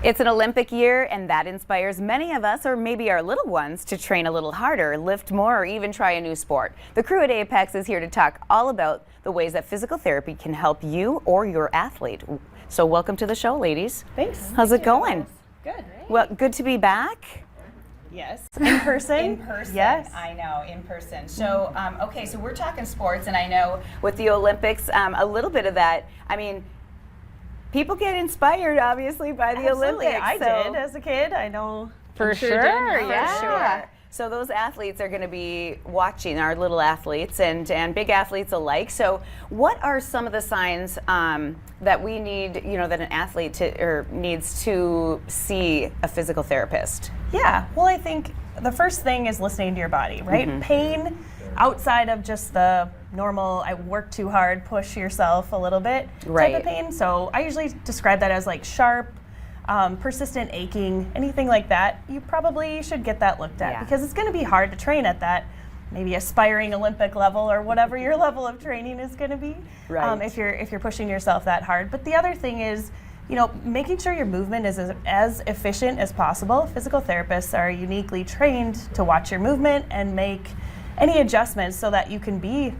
It's an Olympic year, and that inspires many of us, or maybe our little ones, to train a little harder, lift more, or even try a new sport. The crew at Apex is here to talk all about the ways that physical therapy can help you or your athlete. So welcome to the show, ladies. Thanks. How's it going? Good. Well, good to be back. Yes. In person? In person. Yes. I know, in person. So, okay, so we're talking sports, and I know With the Olympics, a little bit of that, I mean, people get inspired, obviously, by the Absolutely. Olympics. I so- did as a kid. I know. For I'm sure, Jen, yeah. Sure. So those athletes are going to be watching, our little athletes and big athletes alike. So what are some of the signs that we need, that an athlete needs to see a physical therapist? Yeah. Well, I think the first thing is listening to your body, right? Mm-hmm. Pain outside of just the normal, I work too hard, push yourself a little bit Right. type of pain. So I usually describe that as like sharp, persistent aching, anything like that. You probably should get that looked at because it's going to be hard to train at that maybe aspiring Olympic level or whatever your level of training is going to be. Right. If you're pushing yourself that hard. But the other thing is, making sure your movement is as efficient as possible. Physical therapists are uniquely trained to watch your movement and make any adjustments so that you can be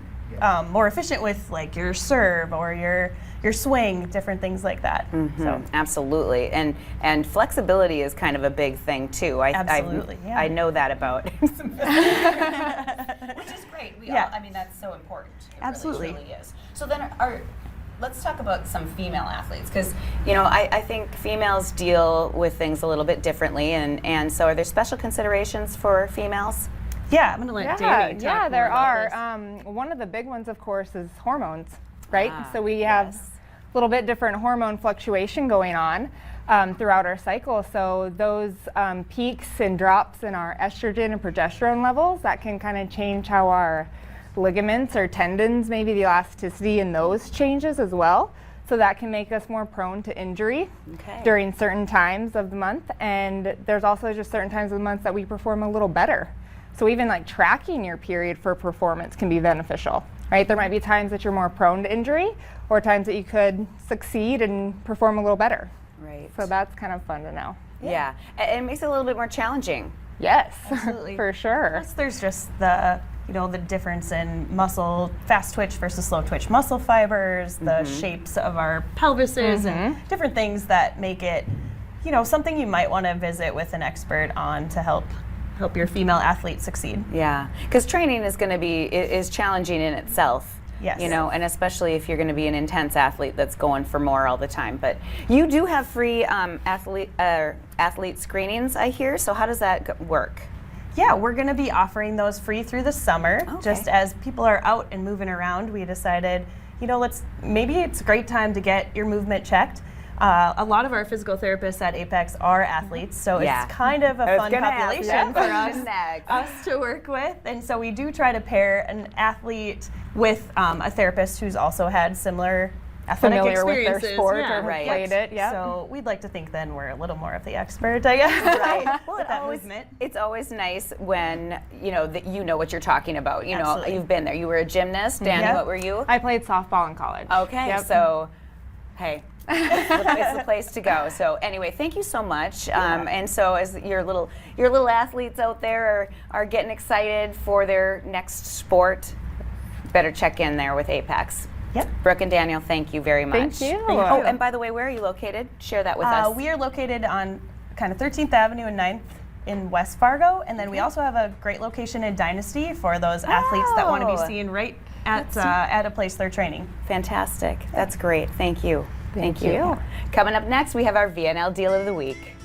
more efficient with like your serve or your swing, different things like that. So Absolutely, and flexibility is kind of a big thing too. Absolutely, yeah. I know that about. which is great. I mean, that's so important. It Absolutely. really is. So then, let's talk about some female athletes, because I think females deal with things a little bit differently, and so are there special considerations for females? yeah, I'm gonna let Jamie talk Yeah, more there about are. this. One of the big ones, of course, is hormones, right? Ah, So we have yes. a little bit different hormone fluctuation going on throughout our cycle. So those peaks and drops in our estrogen and progesterone levels, that can kind of change how our ligaments or tendons, maybe the elasticity in those changes as well. So that can make us more prone to injury during certain times of the month. And there's also just certain times of the month that we perform a little better. So even like tracking your period for performance can be beneficial, right? There might be times that you're more prone to injury or times that you could succeed and perform a little better. Right. So that's kind of fun to know. Yeah, and it makes it a little bit more challenging. Yes, Absolutely. for sure. Plus, there's just the difference in muscle, fast twitch versus slow twitch muscle fibers, the shapes of our pelvises, and different things that make it, something you might want to visit with an expert on to help your female athlete succeed. Yeah, because training is challenging in itself. Yes. And especially if you're going to be an intense athlete that's going for more all the time. But you do have free athlete screenings, I hear. So how does that work? Yeah, we're going to be offering those free through the summer. Okay. Just as people are out and moving around, we decided, maybe it's a great time to get your movement checked. A lot of our physical therapists at Apex are athletes, so Yeah. it's kind of a I was fun gonna ask population that. for Next. us to work with. And so we do try to pair an athlete with a therapist who's also had similar athletic Familiar with experiences. their sport Yeah. or Right. played it, yeah. So we'd like to think then we're a little more of the expert, I guess. Right. Well, with that movement. it's always nice when that you know what you're talking about. Absolutely. You've been there. You were a gymnast. Danny, Yep. what were you? I played softball in college. Okay, Yep. so hey, it's the place to go. So anyway, thank you so much. And so as your little athletes out there are getting excited for their next sport, better check in there with Apex. Yep. Brooke and Daniel, thank you very much. Thank you. Oh, and by the way, where are you located? Share that with us. We are located on kind of 13th Avenue and 9th in West Fargo, and then we also have a great location in Dynasty for those athletes that want to be seen right at a place they're training. Fantastic. That's great. Thank you. Thank you. Coming up next, we have our VNL Deal of the Week.